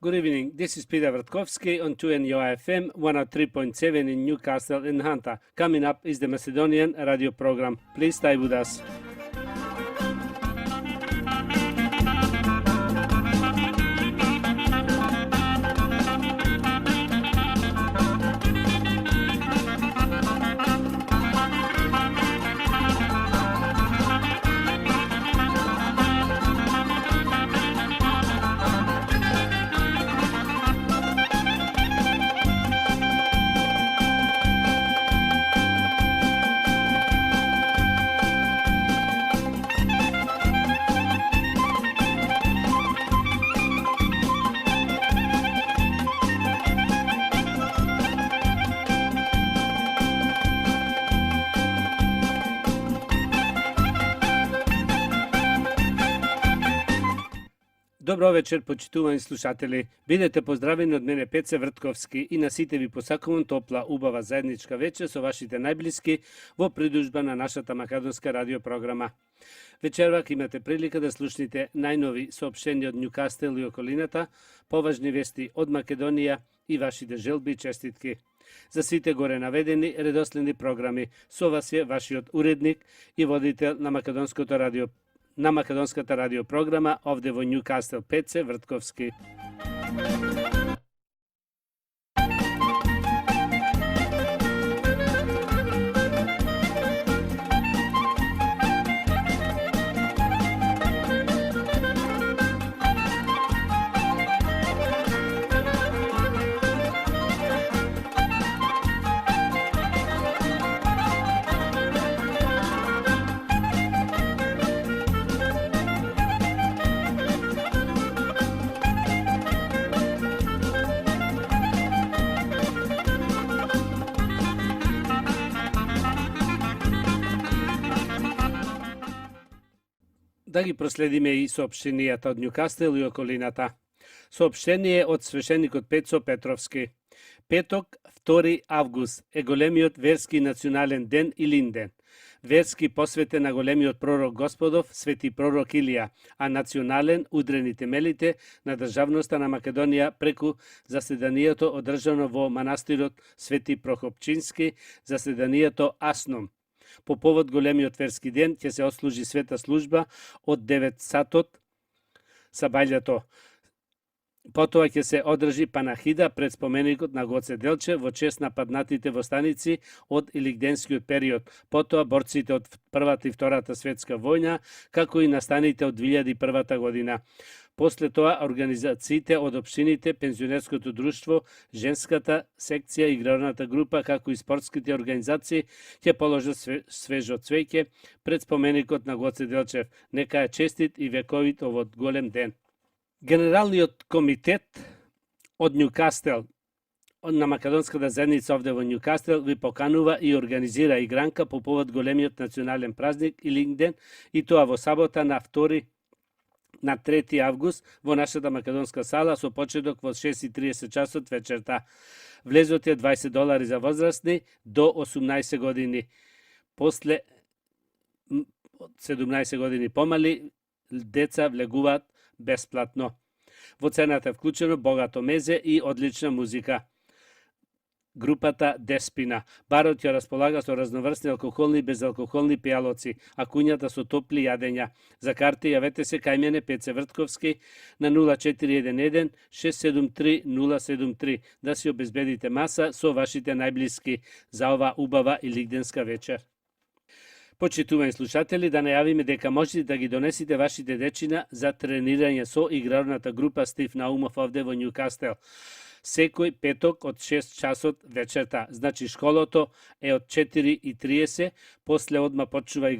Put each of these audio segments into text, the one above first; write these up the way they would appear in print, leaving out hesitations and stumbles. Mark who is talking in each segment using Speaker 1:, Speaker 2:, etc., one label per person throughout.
Speaker 1: Good evening. This is Peter Vratkovsky on 2NUI FM 103.7 in Newcastle in Hunter. Coming up is the Macedonian radio program. Please stay with us. Добро вечер, почитувани слушатели. Бидете поздравени од мене Пеце Вртковски и на сите ви посакувам топла, убава заедничка вечер со вашите најблиски во придужба на нашата македонска радиопрограма. Вечервак имате прилика да слушнете најнови соопштенија од Ньюкастел и околината, поважни вести од Македонија и вашите желби и честитки. За сите горе наведени редоследни програми со вас е вашиот уредник и водител на македонската радиопрограма овде во Ньюкастел, Пеце Вртковски. Да ги проследиме и соопштенијата од Ньюкастел и околината. Соопштение од свешеникот Пецо Петровски. Петок, 2 август, е големиот верски национален ден Илинден. Верски посветен на големиот пророк Господов, свети пророк Илија, а национален удрени темелите на државноста на Македонија преку заседанието одржано во манастирот Свети Прохопчински, заседанието Асном. По повод големиот верски ден ќе се отслужи света служба од 9 сатот сабајлето. Потоа ќе се одржи панахида пред споменикот на Гоце Делчев во чест на паднатите во станици од илигденскиот период, потоа борците од Првата и Втората светска војна, како и настаните од 2001 година. После тоа, организациите од општините, пензионерското друштво, женската секција, играрната група, како и спортските организации ќе положат свежо цвеќе пред споменикот на Гоце Делчев. Нека е честит и вековит овој голем ден. Генералниот комитет од Ньюкастел на македонската заедница овде во Ньюкастел ви поканува и организира игранка по повод големиот национален празник Илинден, и тоа во сабота на 3 август во нашата македонска сала со почеток во 6:30 часот вечерта. Влезот е $20 за возрастни до 18 години. После 17 години помали деца влегуваат бесплатно. Во цената е вклучено богато мезе и одлична музика. Групата Деспина. Барот ја располага со разноврсни алкохолни и безалкохолни пијалоци, а куњата со топли јадења. За карти јавете се кај мене Пеце Вртковски на 0411 673 073 да си обезбедите маса со вашите најблиски за ова убава илигденска вечер. Почитувани слушатели, да најавиме дека можете да ги донесите вашите дечина за тренирање со играрната група Стив Наумов овде во Ньюкастел. Секој петок од 6 часот вечерта. Значи школото е од 4:30, после одма почнува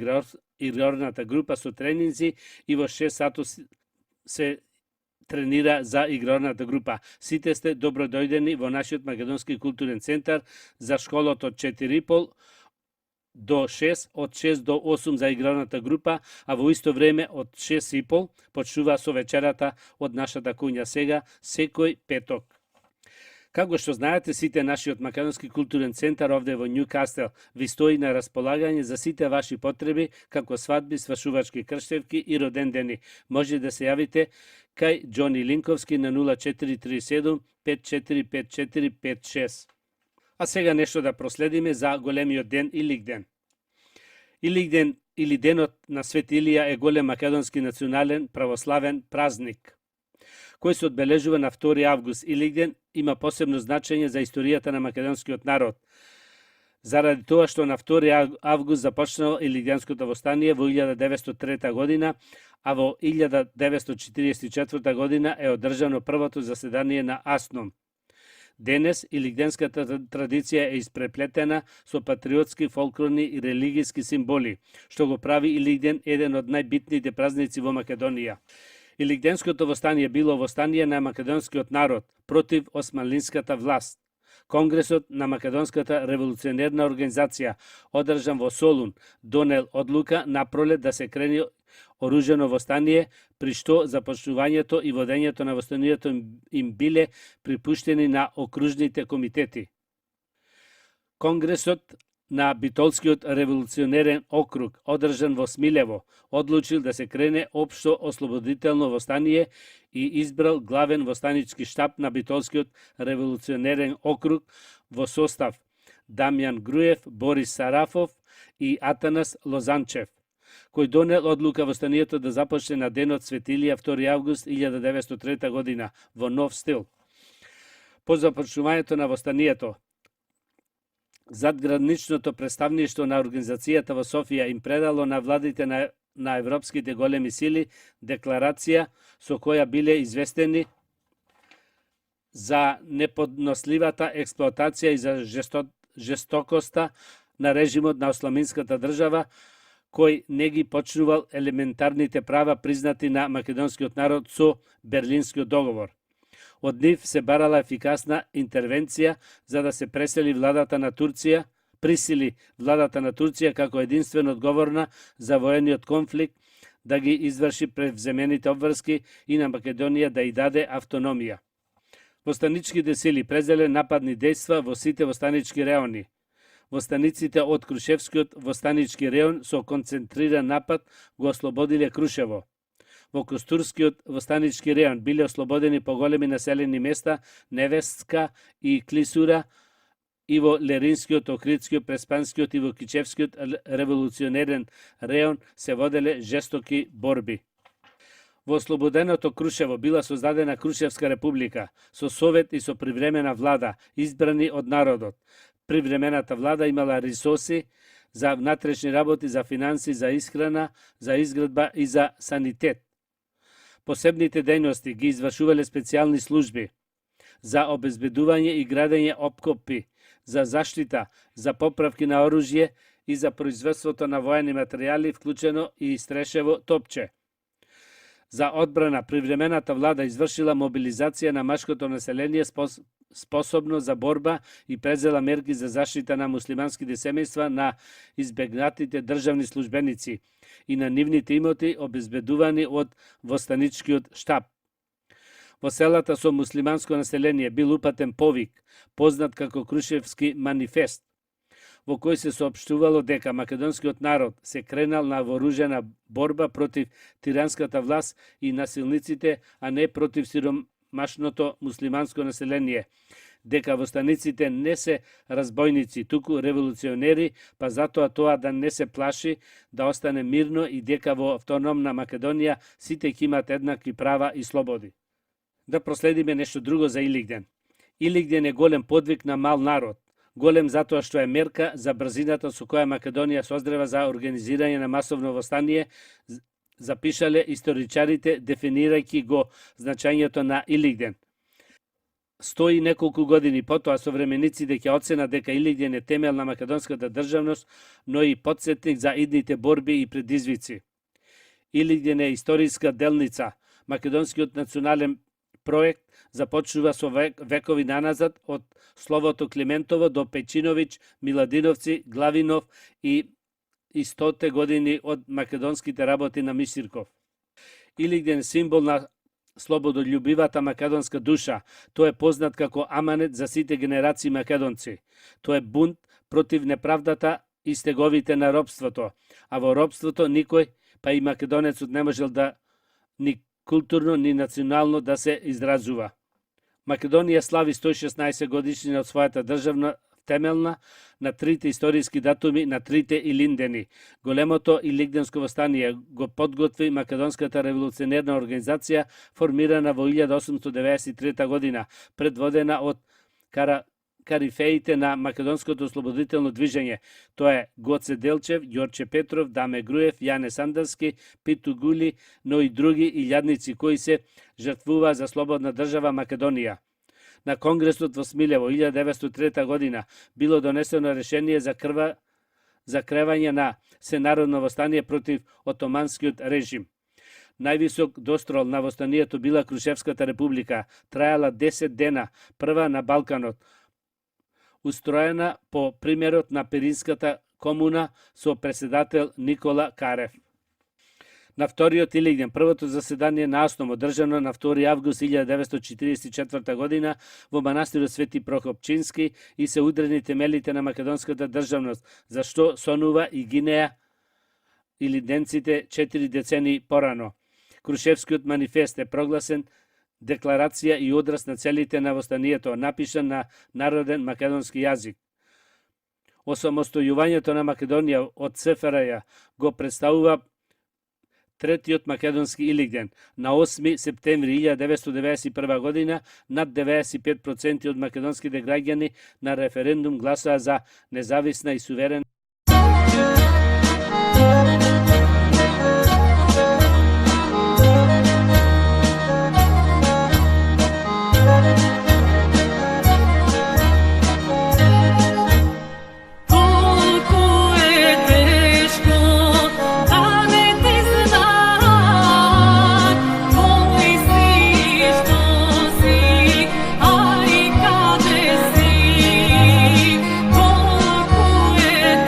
Speaker 1: играрната група со тренинзи и во 6 сатот се тренира за играрната група. Сите сте добродојдени во нашиот македонски културен центар за школото од 4:30 до 6, од 6 до 8 за играрната група, а во исто време од 6:30 почнува со вечерата од нашата куња сега, секој петок. Како што знаете, сите нашиот македонски културен центар овде во Њукастел ви стои на располагање за сите ваши потреби, како свадби, свашувачки крштевки и родендени. Може да се јавите кај Џони Линковски на 0437 545456. А сега нешто да проследиме за големиот ден Илигден. Илигден или денот на Свет Илија е голем македонски национален православен празник, кој се одбележува на 2 август. Илигден има посебно значење за историјата на македонскиот народ, заради тоа што на 2 август започнало Илигденското востание во 1903 година, а во 1944 година е одржано првото заседание на АСНОМ. Денес илигденската традиција е испреплетена со патриотски, фолклорни и религиски символи, што го прави Илигден еден од најбитните празници во Македонија. Илигденското востание било востание на македонскиот народ против османлинската власт. Конгресот на Македонската револуционерна организација, одржан во Солун, донел одлука напролет да се крени оружено востание, при што започнувањето и водењето на востанието им биле припуштени на окружните комитети. Конгресот на Битолскиот револуционерен округ, одржан во Смилево, одлучил да се крене општо ослободително востание и избрал главен востанички штаб на Битолскиот револуционерен округ во состав Дамјан Груев, Борис Сарафов и Атанас Лозанчев, кој донел одлука востанието да започне на денот Свет Илија 2 август 1903 година во нов стил. По започнувањето на востанието, задграничното представништво на организацијата во Софија им предало на владите на европските големи сили декларација со која биле известени за неподносливата експлоатација и за жестокоста на режимот на османлинската држава, кој не ги почнувал елементарните права признати на македонскиот народ со Берлинскиот договор. Од нив се барала ефикасна интервенција за да се присили владата на Турција како единствено одговорна за воениот конфликт да ги изврши превземените обврски и на Македонија да ја даде автономија. Востаничките сили презеле нападни дејства во сите востанички реони. Востаниците од Крушевскиот востанички реон со концентриран напад го ослободиле Крушево. Во Костурскиот востанички реон биле ослободени поголеми населени места Невестка и Клисура, и во Леринскиот, Охридскиот, Преспанскиот и во Кичевскиот револуционерен реон се воделе жестоки борби. Во ослободеното Крушево била создадена Крушевска република со совет и со привремена влада, избрани од народот. Привремената влада имала ресурси за внатрешни работи, за финанси, за исхрана, за изградба и за санитет. Посебните дејности ги извршувале специјални служби за обезбедување и градење опкопи, за заштита, за поправки на оружје и за производството на воени материјали, вклучено и Стрешево топче. За одбрана привремената влада извршила мобилизација на машкото население способно за борба и презела мерки за заштита на муслиманските семејства на избегнатите државни службеници и на нивните имоти обезбедувани од востаничкиот штаб. Во селата со муслиманско население бил упатен повик, познат како Крушевски манифест, во кој се соопштувало дека македонскиот народ се кренал на вооружена борба против тиранската власт и насилниците, а не против сиромашното муслиманско население, дека востаниците не се разбойници, туку револуционери, па затоа тоа да не се плаши, да остане мирно и дека во автономна Македонија сите ќе имат еднакви права и слободи. Да проследиме нешто друго за Илигден. Илигден е голем подвиг на мал народ. Голем затоа што е мерка за брзината со која Македонија созрева за организирање на масовно востание, запишале историчарите дефинирајќи го значењето на Илигден. 100 и неколку години потоа современиците ќе оценат дека Илигден е темел на македонската државност, но и потсетник за идните борби и предизвици. Илигден е историска делница. Македонскиот национален проект започнува со векови наназад од словото Климентово до Печиновиќ, Миладиновци, Главинов и 100 години од македонските работи на Мисирков. Илигден символ на слободолюбивата македонска душа. Тој е познат како аманет за сите генерации македонци. Тој е бунт против неправдата и стеговите на робството, а во робството никој, па и македонецот, не можел да ни културно, ни национално да се изразува. Македонија слави 116 годишнина од својата државна темелна на трите историски датуми на трите Илиндени. Големото Илинденско востание го подготви Македонската револуционерна организација, формирана во 1893 година, предводена од карифеите на македонското ослободително движење. Тоа е Гоце Делчев, Ѓорче Петров, Даме Груев, Јане Сандарски, Питу Гули, но и други илјадници кои се жртвуваа за слободна држава Македонија. На Конгресот во Смилево 1903 година било донесено решение за кревање на сенародно востание против отоманскиот режим. Највисок дострол на востанието била Крушевската република, трајала 10 дена, прва на Балканот, устроена по примерот на Пиринската комуна со председател Никола Карев. На вториот Илинден, првото заседание на АСНОМ, одржано на 2 август 1944 година во манастирот Свети Прокопчински, и се удрени темелите на македонската државност, за што сонува и гинеа илинденците 4 децени порано. Крушевскиот манифест е прогласен декларација и одраз на целите на востанието, напишан на народен македонски јазик. Осамостојувањето на Македонија од СФРЈ го представува третиот македонски Илинден. На 8 септември 1991 година над 95% од македонските граѓани на референдум гласаа за независна и суверена
Speaker 2: Ai, cadê si? Como é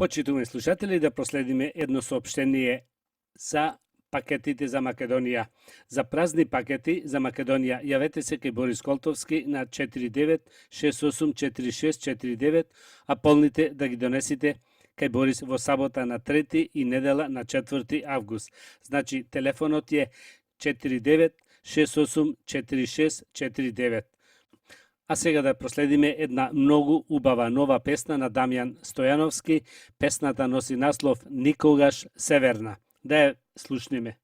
Speaker 1: Почитувани слушатели, да проследиме едно соопштение за пакетите за Македонија. За празни пакети за Македонија јавете се кај Борис Колтовски на 49684649, а полните да ги донесите кај Борис во сабота на 3 и недела на 4 август. Значи, телефонот е 49684649. А сега да проследиме една многу убава нова песна на Дамјан Стојановски. Песната носи наслов Никогаш северна. Да ја слушниме.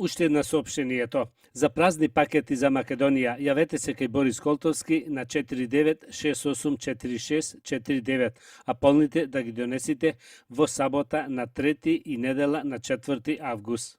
Speaker 1: Уште една соопштението. За празни пакети за Македонија јавете се кај Борис Колтовски на 49684649, а полните да ги донесите во сабота на 3 и недела на 4 август.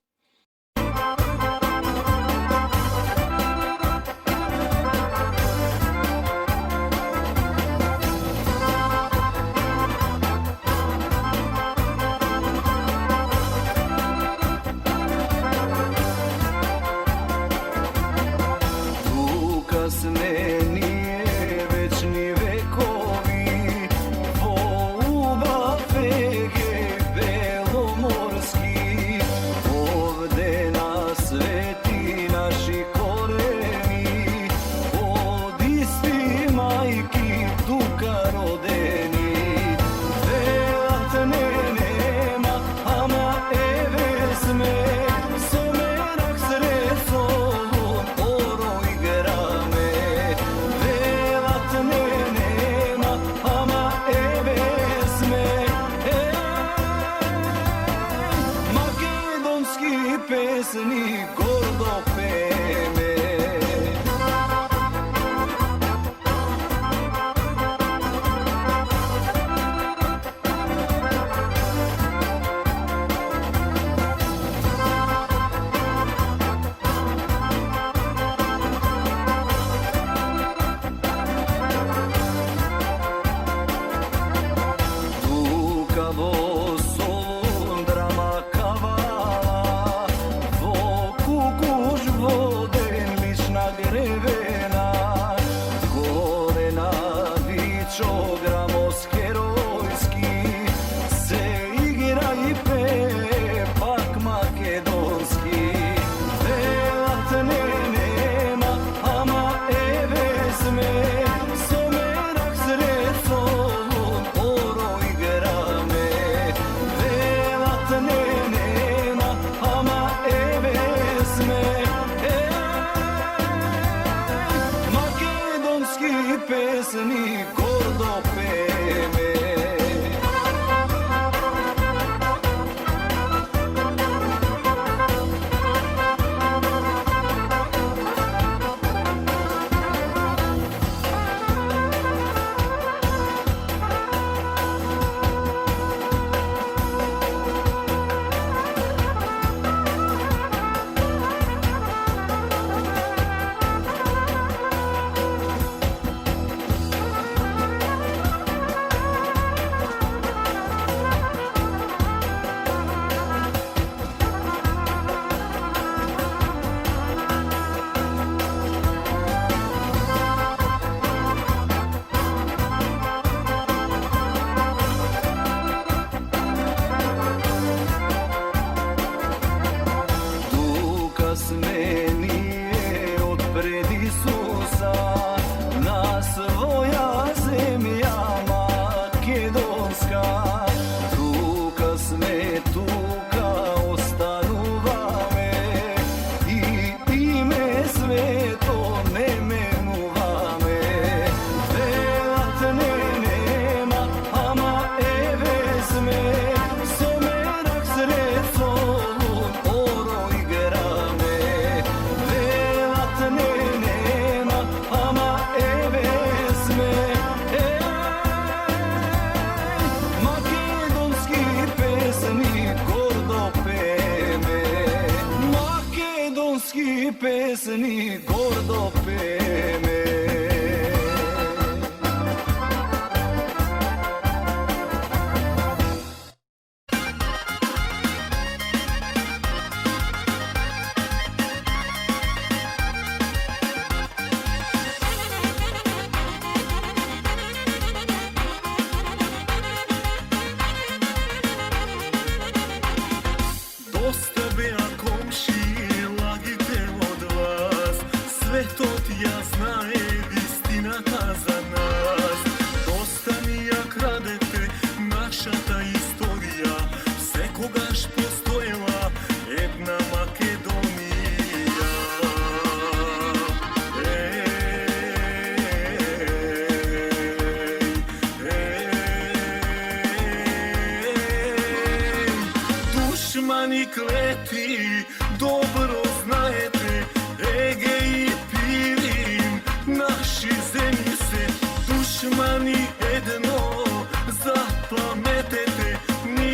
Speaker 2: Zapametete, ni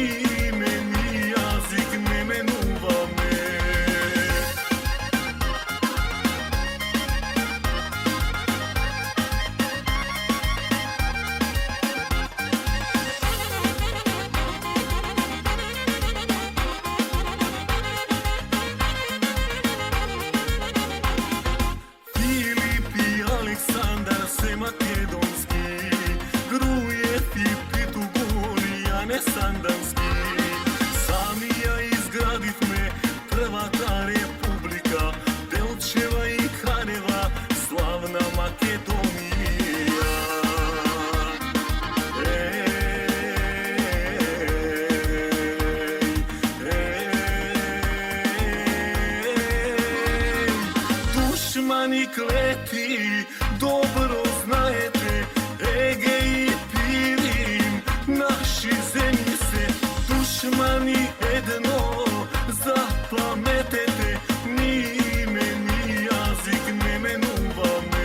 Speaker 2: ime, ni jezik ne menува ме. Dušmani kleti, dobro znajete, Egej i Pirim, naši zemlji se, dušmani jedno zapametete, ni ime, ni jazik ne menuva me.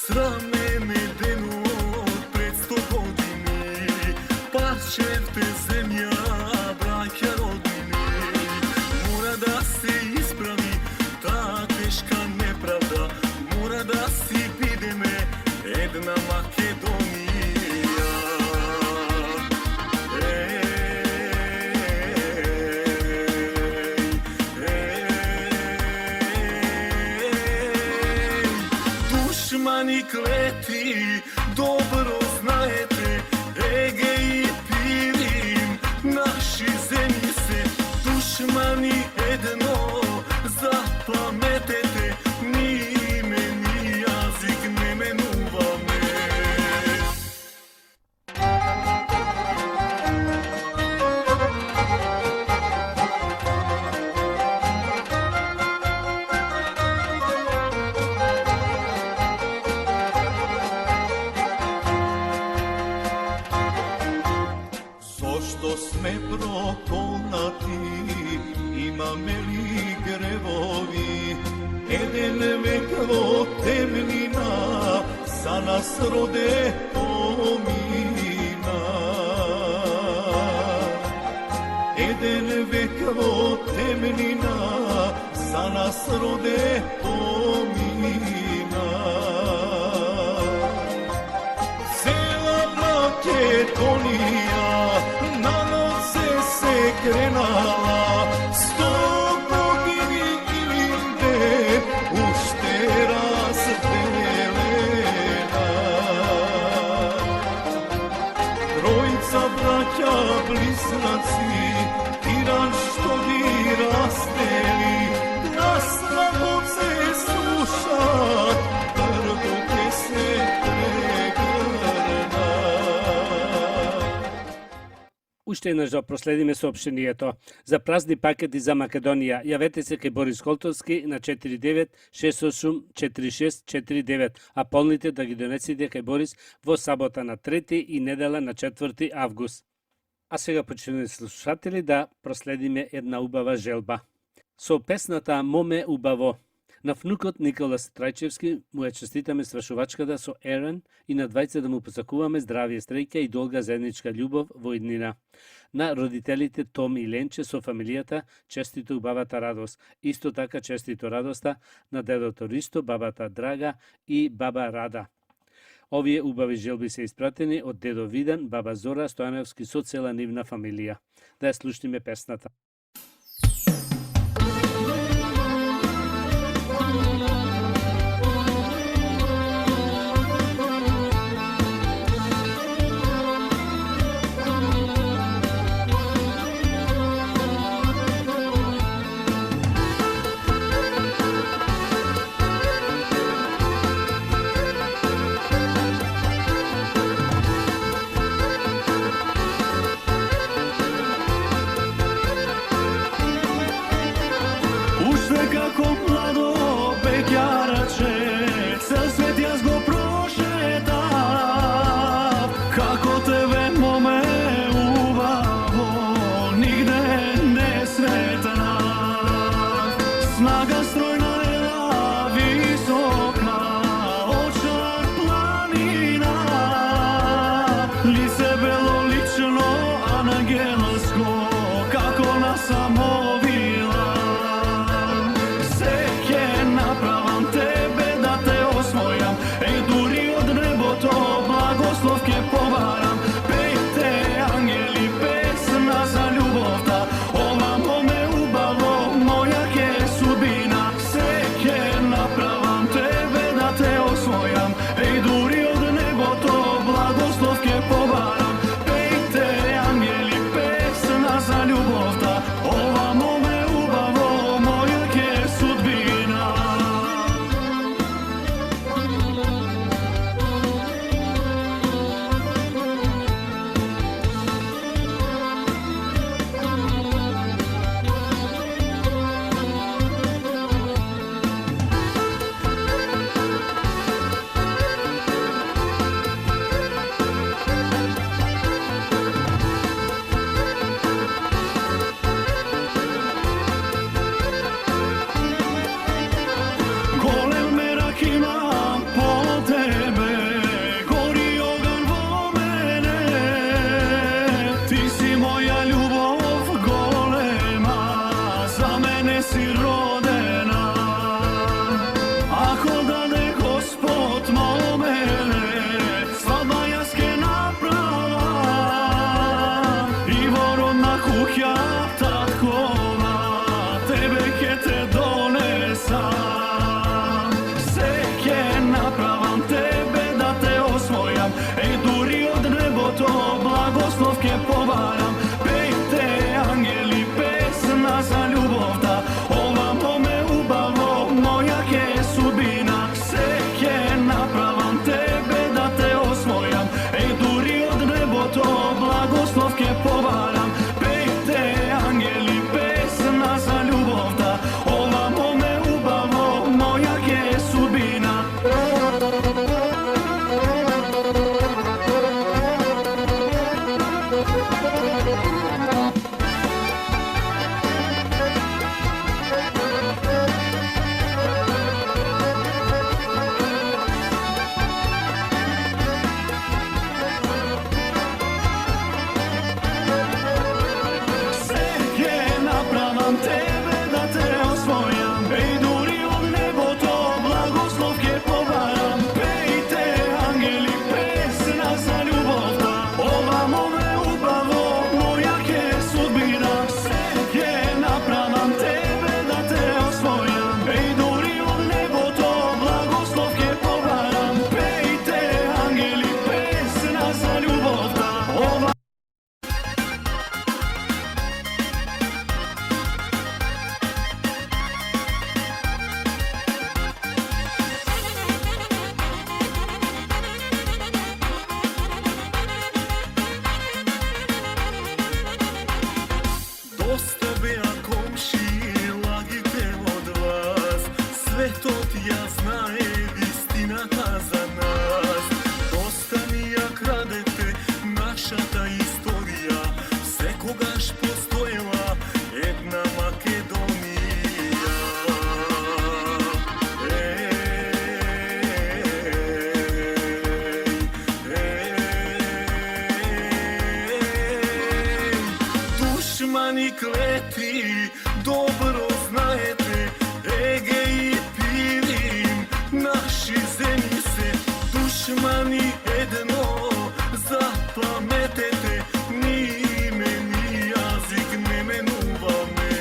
Speaker 2: Srame medeno pred 100 godini, pašćete zemlja, braća rodini. Mora da se ispravi ta teška nepravda, mora da si vidime jedna Makedonija. Dušmani kleti, dobro znajete, Egej i Pirim, naši zemlji se, dušmani jedno zapametete, ni ime, ni jazik ne menuva me.
Speaker 3: Zašto sme prokonati, imame li grevovi, eden vek vo temnina, za nas rode pomina. Eden vek vo temnina, za nas rode pomina. Cela Makedonija na noce se krenala, 100 godini Ilinde ušte razdeljena. Trojica braća bliznaci, Tiran što bi rasteli, glas na noce slušat, drgote se pregrna.
Speaker 1: Уште еднаш да проследиме соопштението. За празни пакети за Македонија, јавете се кај Борис Колтовски на 49684649, а полните да ги донесете кај Борис во сабота на 3 и недела на 4 август. А сега, почитувани слушатели, да проследиме една убава желба. Со песната Моме убаво, на внукот Никола Трајчевски му ја честитаме свршувачката со Ерен и на двајца да му посакуваме здравје, среќа и долга заедничка љубов во иднина. На родителите Том и Ленче со фамилијата честито убавата радост. Исто така честито радоста на дедото Ристо, бабата Драга и баба Рада. Овие убави желби се испратени од дедо Видан, баба Зора Стојановски со цела нивна фамилија. Да ја слушнеме песната.
Speaker 3: благословke поварам, pejte angeli pesna za ljubovta, ovamo me ubavo, moja ke sudbina, seke napravam tebe da te osvojam, ej duri od nebo to blagoslovke povaram, pejte angeli pesna za ljubovta, ovamo me ubavo, moja ke sudbina.
Speaker 2: Dosta bea komšije, lagite od vas, sve to ti ja znaje, istinata za nas. Dosta mi ja kradete, naša ta istorija, vse kogaš postojela, jedna Makedonija. Dušmani kleti, dobro znajete, Ege i Pirim, naši zemlji se, dušmani jedno zapametete, ni ime, ni jazik ne menuva me.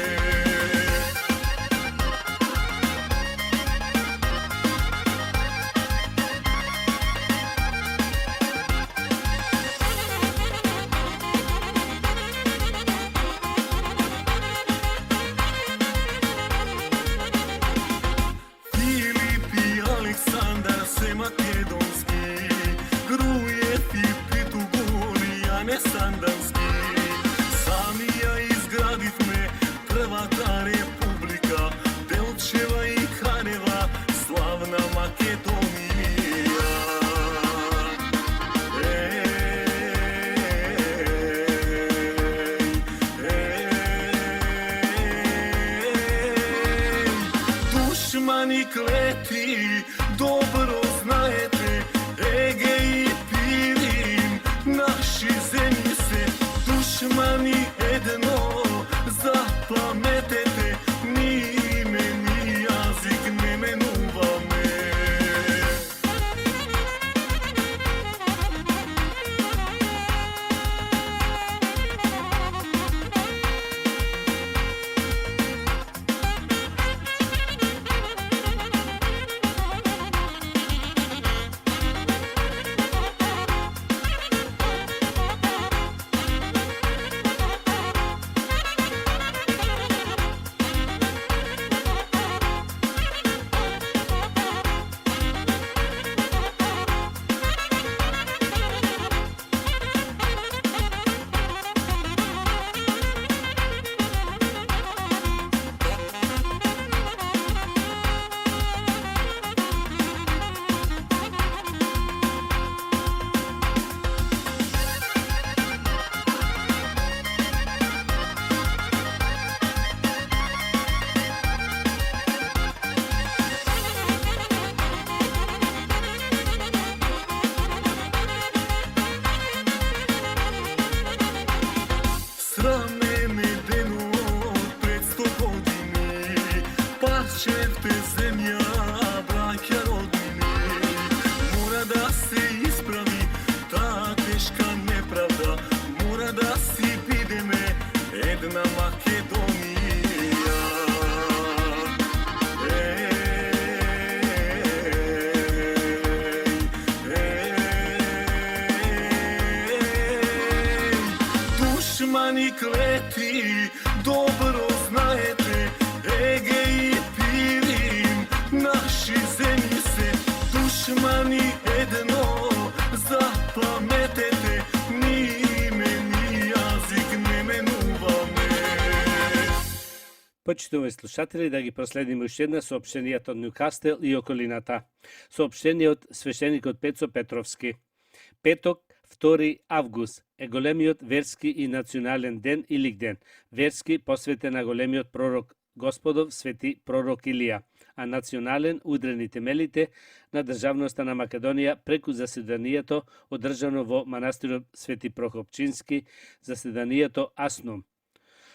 Speaker 2: Filip i Aleksandar se makedonski, Grujev i Pitugur, ja ne sandanski. Sami ja izgradit me, prva ta republika, Delčeva i Kaneva, slavna Makedonija. Dušmani kleti, dobro znajete, Ege i Pirim, naši zemlji se, dušmani jedno zapametete, ni ime, ni jazik ne menuva me. Srame me deno pred 100 godini, pašće te zemlja, braća rodini. Mora da se ispravi ta teška nepravda, mora da si vide me jedna Makedonija. Душмани клети, добро знаете, Еге и Пирин, наши земји се. Душмани едно, запаметете, ни име, ни јазик не менуваме.
Speaker 1: Почитувани слушатели, да ги проследиме уште една соопштенијата од Нјукастел и околината. Соопштение од свештеникот Пецо Петровски. Петок, 2 август, е големиот верски и национален ден Илигден, верски посветен на големиот пророк Господов свети пророк Илија, а национален удрени темелите на државноста на Македонија преку заседанието одржано во манастирот Свети Прокопчински, заседанието Аснум.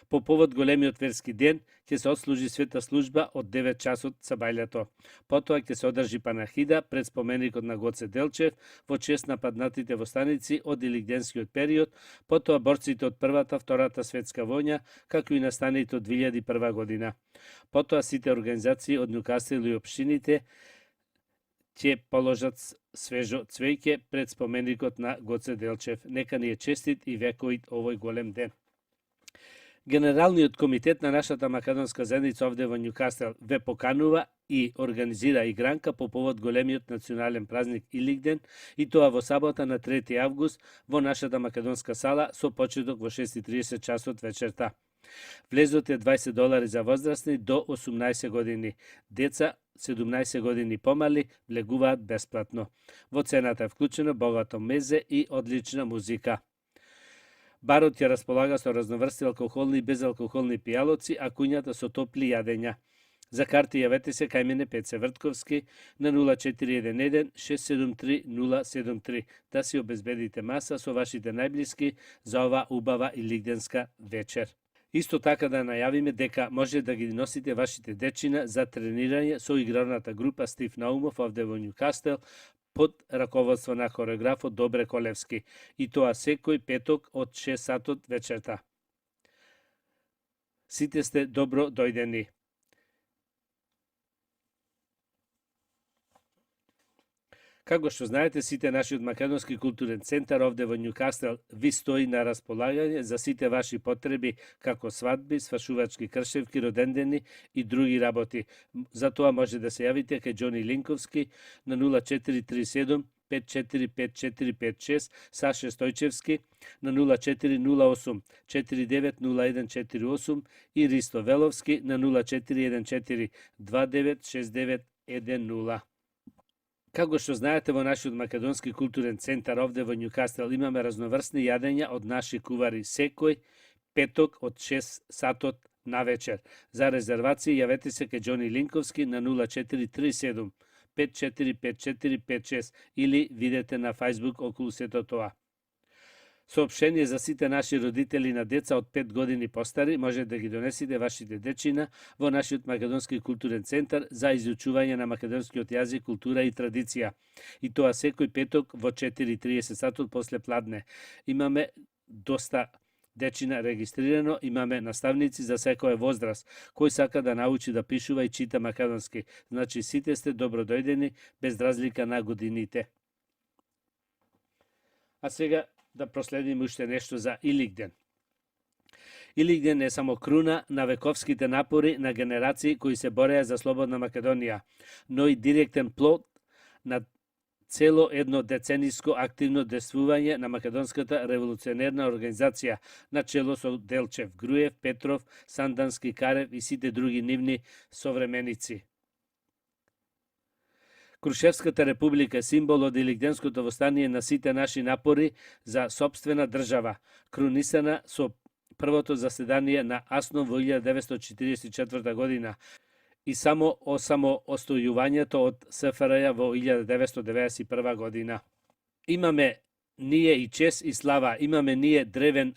Speaker 1: По повод големиот верски ден ќе се отслужи света служба од 9 часот сабајлето. Потоа ќе се одржи панахида пред споменикот на Гоце Делчев во чест на паднатите во станици од илигденскиот период, потоа борците од Првата, Втората светска војна, како и настаните од 2001 година. Потоа сите организации од Нјукастел и општините ќе положат свежо цвеќе пред споменикот на Гоце Делчев. Нека ни е честит и вековит овој голем ден. Генералниот комитет на нашата македонска заедница овде во Нјукастел ве поканува и организира игранка по повод големиот национален празник Илигден, и тоа во сабота на 3 август во нашата македонска сала со почеток во 6:30 часот вечерта. Влезот е $20 за возрастни до 18 години. Деца 17 години помали влегуваат бесплатно. Во цената е вклучено богато мезе и одлична музика. Барот ја располага со разноврсти алкохолни и безалкохолни пијалоци, а куњата со топли јадења. За карти јавете се кај мене Пеце Вртковски на 0411 673 073 да си обезбедите маса со вашите најблиски за ова убава илигденска вечер. Исто така да најавиме дека може да ги носите вашите дечина за тренирање со игралната група Стив Наумов овде во Нјукастел под раководство на хореографот Добре Колевски, и тоа секој петок од 6 сатот вечерта. Сите сте добро дојдени. Како што знаете, сите нашиот македонски културен центар овде во Нјукастел ви стои на располагање за сите ваши потреби, како свадби, свашувачки кршевки, родендени и други работи. За тоа може да се јавите кај Џони Линковски на 0437 545456, Саше Стојчевски на 0408 490148 и Ристо Веловски на 0414 296910. Како што знаете, во нашиот македонски културен центар овде во Нјукастел имаме разноврсни јадења од наши кувари секој петок од 6 сатот на вечер. За резервации јавете се кај Џони Линковски на 0437 545456 или видете на Facebook околу сето тоа. Соопштение за сите наши родители на деца од 5 години постари, може да ги донесите вашите дечина во нашиот македонски културен центар за изучување на македонскиот јазик, култура и традиција. И тоа секој петок во 4:30 сатот после пладне. Имаме доста дечина регистрирано, имаме наставници за секој возраст, кој сака да научи да пишува и чита македонски. Значи сите сте добродојдени без разлика на годините. А сега да проследиме уште нешто за Илигден. Илигден е само круна на вековските напори на генерации кои се бореа за слободна Македонија, но и директен плод на цело едно децениско активно действување на македонската револуционерна организација на чело со Делчев, Груев, Петров, Сандански, Карев и сите други нивни современици. Крушевската република е символ од илигденското востание на сите наши напори за сопствена држава, крунисана со првото заседание на Аснум во 1944 година и само осамоостојувањето од СФРЈ во 1991 година. Имаме ние и чест и слава, имаме ние древен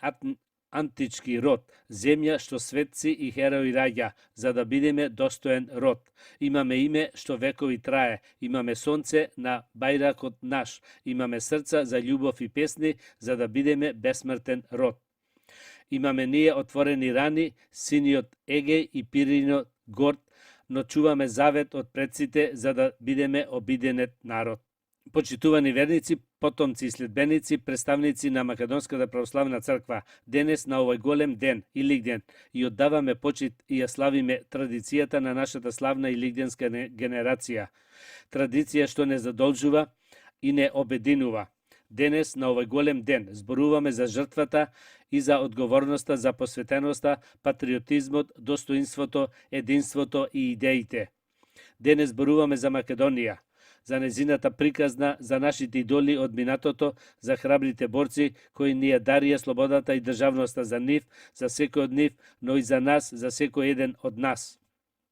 Speaker 1: антички род, земја што светци и херои раѓа, за да бидеме достоен род. Имаме име што векови трае, имаме сонце на бајракот наш, имаме срца за љубов и песни, за да бидеме бесмртен род. Имаме ние отворени рани, синиот Егеј и Пиринот горд, но чуваме завет од предците за да бидеме обиденет народ. Почитувани верници, потомци и следбеници, представници на Македонската православна црква, денес на овој голем ден, Илигден, и оддаваме почит и ја славиме традицијата на нашата славна илигденска генерација. Традиција што не задолжува и не обединува. Денес, на овој голем ден, зборуваме за жртвата и за одговорноста, за посветеноста, патриотизмот, достоинството, единството и идеите. Денес зборуваме за Македонија, за незината приказна, за нашите идоли од минатото, за храбрите борци кои ни ја дарија слободата и државноста за нив, за секој од нив, но и за нас, за секој еден од нас.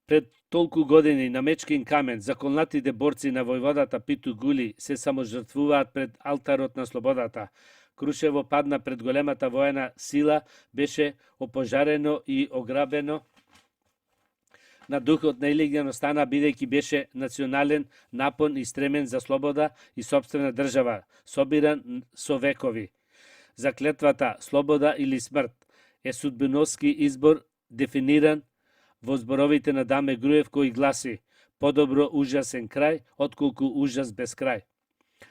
Speaker 1: Пред толку години на мечкин камен заколнатите борци на војводата Питу Гули се саможртвуваат пред алтарот на слободата. Крушево падна пред големата воена сила, беше опожарено и ограбено. На духот на Илигден остана бидејќи беше национален напон и стремен за слобода и сопствена држава, собиран со векови. Заклетвата слобода или смрт е судбиноски избор дефиниран во зборовите на Даме Груев кои гласи: подобро ужасен крај, отколку ужас без крај.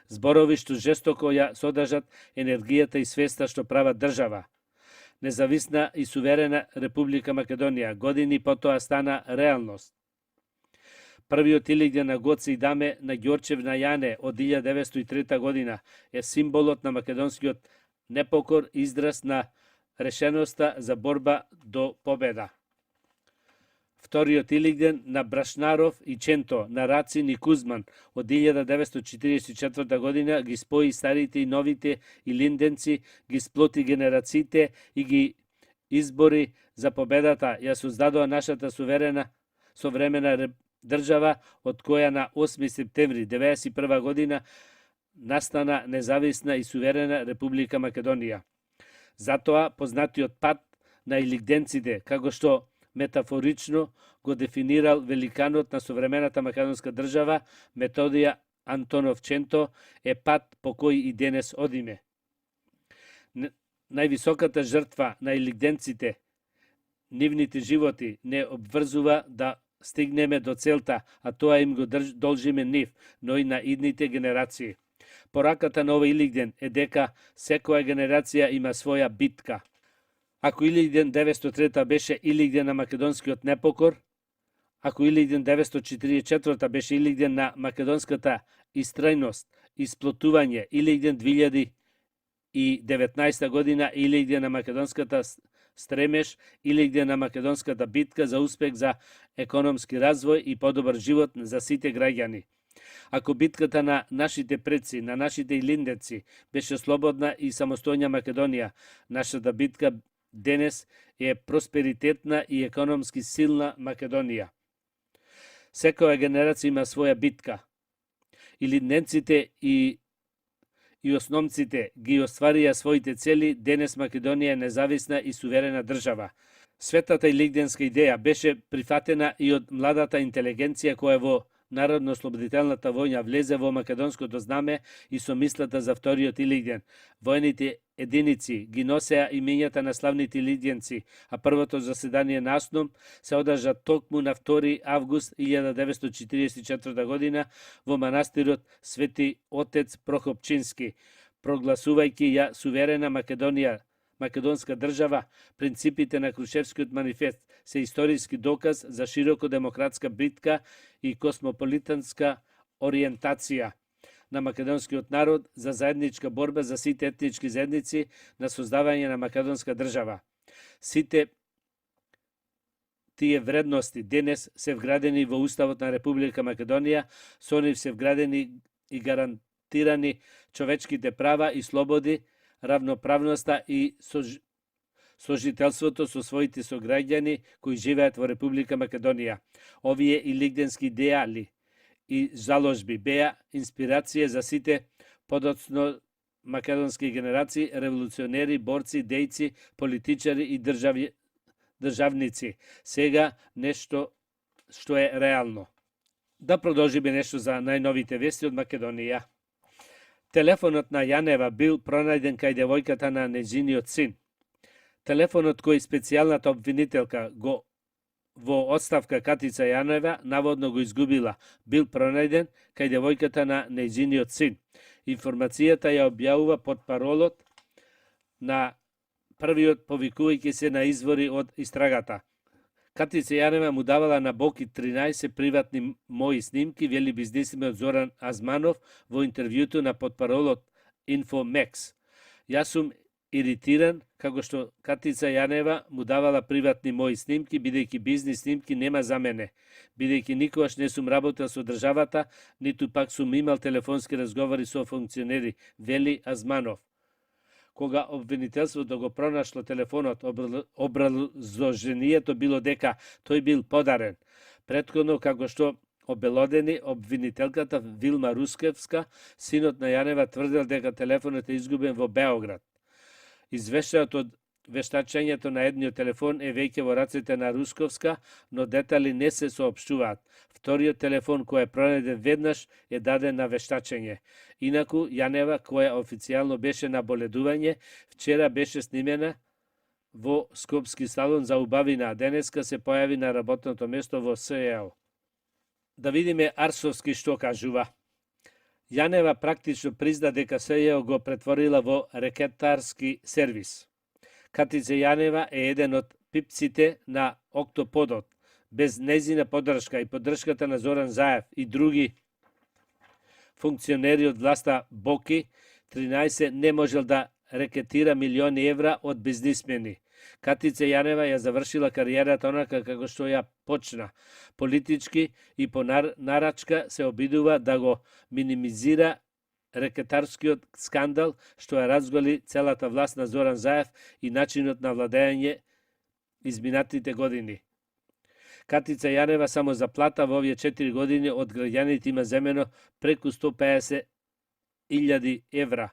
Speaker 1: Зборови што жестоко ја содржат енергијата и свеста што прават држава. Независна и суверена Република Македонија години потоа стана реалност. Првиот Илигден на Гоце и Даме на Ѓорчев на Јане од 1903 година е символот на македонскиот непокор, израз на решеноста за борба до победа. Вториот Илигден на Брашнаров и Ченто, на Рацин и Кузман од 1944 година ги спои старите и новите илинденци, ги сплоти генерациите и ги избори за победата, ја создадоа нашата современа држава, од која на 8 септември 1991 година настана независна и суверена Република Македонија. Затоа познатиот пат на илигденците, како што метафорично го дефинирал великанот на современата македонска држава Методија Антонов Ченто, е пат по кој и денес одиме. Највисоката жртва на илигденците, нивните животи, не обврзува да стигнеме до целта, а тоа им го должиме нив, но и на идните генерации. Пораката на овој Илигден е дека секоја генерација има своја битка. Ако Илигден 903 беше Илигден на македонскиот непокор, ако Илигден 944 беше Илигден на македонската истрајност, исплотување, Илигден 2019 година Илигден на македонската стремеш, Илигден на македонската битка за успех за економски развој и подобар живот за сите граѓани. Ако битката на нашите предци, на нашите илиндеци беше слободна и самостојна Македонија, нашата битка денес е просперитетна и економски силна Македонија. Секоја генерација има своја битка. Илинденците и основците ги остварија своите цели, денес Македонија е независна и суверена држава. Светата илигденска идеја беше прифатена и од младата интелигенција која во Народно-ослободителната војна влезе во македонското знаме и со мислата за вториот Илигден. Војните единици ги носеа имењата на славните илигденци, а првото заседание на АСНОМ се одржа токму на 2 август 1944 година во манастирот Свети Отец Прохопчински, прогласувајќи ја суверена Македонија, македонска држава. Принципите на Крушевскиот манифест се историски доказ за широко демократска битка и космополитанска ориентација на македонскиот народ за заедничка борба за сите етнички заедници на создавање на македонска држава. Сите тие вредности денес се вградени во Уставот на Република Македонија, со нив се вградени и гарантирани човечките права и слободи, равноправноста и сожителството со своите сограѓани кои живеат во Република Македонија. Овие илигденски идеали и заложби беа инспирација за сите подоцно македонски генерации, револуционери, борци, дејци, политичари и државници. Сега нешто што е реално. Да продолжиме нешто за најновите вести од Македонија. Телефонот на Јанева бил пронајден кај девојката на нејзиниот син. Телефонот кој специјалната обвинителка го во одставка Катица Јанева наводно го изгубила, бил пронајден кај девојката на нејзиниот син. Информацијата ја објавува под паролот на првиот повикувајќи се на извори од истрагата. Катица Јанева му давала на Боки 13 приватни мои снимки, вели бизнисменот Зоран Азманов во интервјуто на подпаролот Инфомекс. Јас сум иритиран како што Катица Јанева му давала приватни мои снимки, бидејќи бизнис снимки нема за мене, бидејќи никогаш не сум работел со државата, ниту пак сум имал телефонски разговори со функционери, вели Азманов. Кога обвинителството го пронашло телефонот, образложението било дека тој бил подарен. Претходно, како што обелодени, обвинителката Вилма Рускевска, синот на Јанева, тврдел дека телефонот е изгубен во Београд. Извештајот од вештачењето на едниот телефон е веќе во рацете на Русковска, но детали не се соопштуваат. Вториот телефон кој е пронајден веднаш е даден на вештачење. Инаку, Јанева, која официјално беше на боледување, вчера беше снимена во Скопски салон за убавина, а денеска се појави на работното место во СЕО. Да видиме Арсовски што кажува. Јанева практично призна дека СЕО го претворила во рекетарски сервис. Катица Јанева е еден од пипците на Октоподот. Без незина поддршка и поддршката на Зоран Заев и други функционери од власта Боки, 13 не можел да рекетира милиони евра од бизнисмени. Катица Јанева ја завршила кариерата онака како што ја почна. Политички и по нарачка се обидува да го минимизира рекетарскиот скандал што ја разголи целата власт на Зоран Заев и начинот на владење изминатите години. Катица Јанева само за плата во овие 4 години од граѓаните има земено преку 150.000 евра,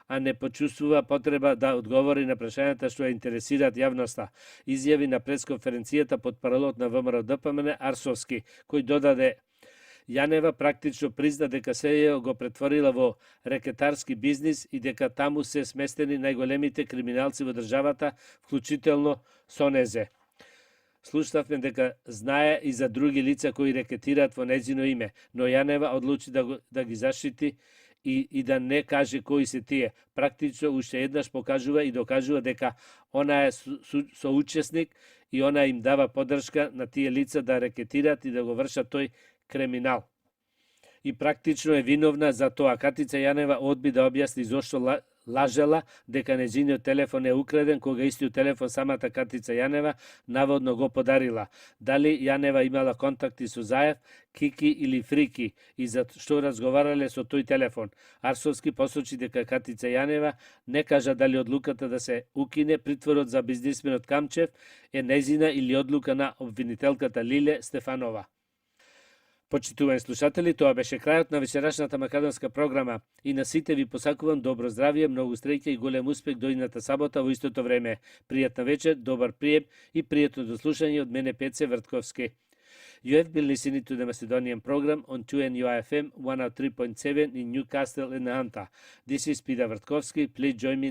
Speaker 1: а не почувствува потреба да одговори на прашањата што ја интересираат јавноста, изјави на пресконференцијата под паролот на ВМРО-ДПМН Арсовски, кој додаде: Јанева практично призна дека СЕО го претворила во рекетарски бизнис и дека таму се сместени најголемите криминалци во државата, вклучително Сонезе. Слушнавме дека знае и за други лица кои рекетираат во нејзино име, но Јанева одлучи да ги заштити и да не каже кои се тие. Практично уште еднаш покажува и докажува дека она е соучесник и она им дава поддршка на тие лица да рекетираат и да го вршат тој криминал. И практично е виновна за тоа. Катица Јанева одби да објасни зошто лажела дека нејзиниот телефон е украден, кога истиот телефон самата Катица Јанева наводно го подарила. Дали Јанева имала контакти со Заев, Кики или Фрики и за што разговарале со тој телефон. Арсовски посочи дека Катица Јанева не кажа дали одлуката да се укине притворот за бизнисменот Камчев е нејзина или одлука на обвинителката Лиле Стефанова. Почитувани слушатели, тоа беше крајот на вечерашната македонска програма и на сите ви посакувам добро здравје, многу среќа и голем успех до идната сабота во истото време. Пријатна вечер, добар прием и пријатно дослушање од мене Пеце Вртковски. You have been listening to the Macedonian program on 2NUI FM 103.7 in Newcastle and Anta. This is Peter Vratkovski. Please join me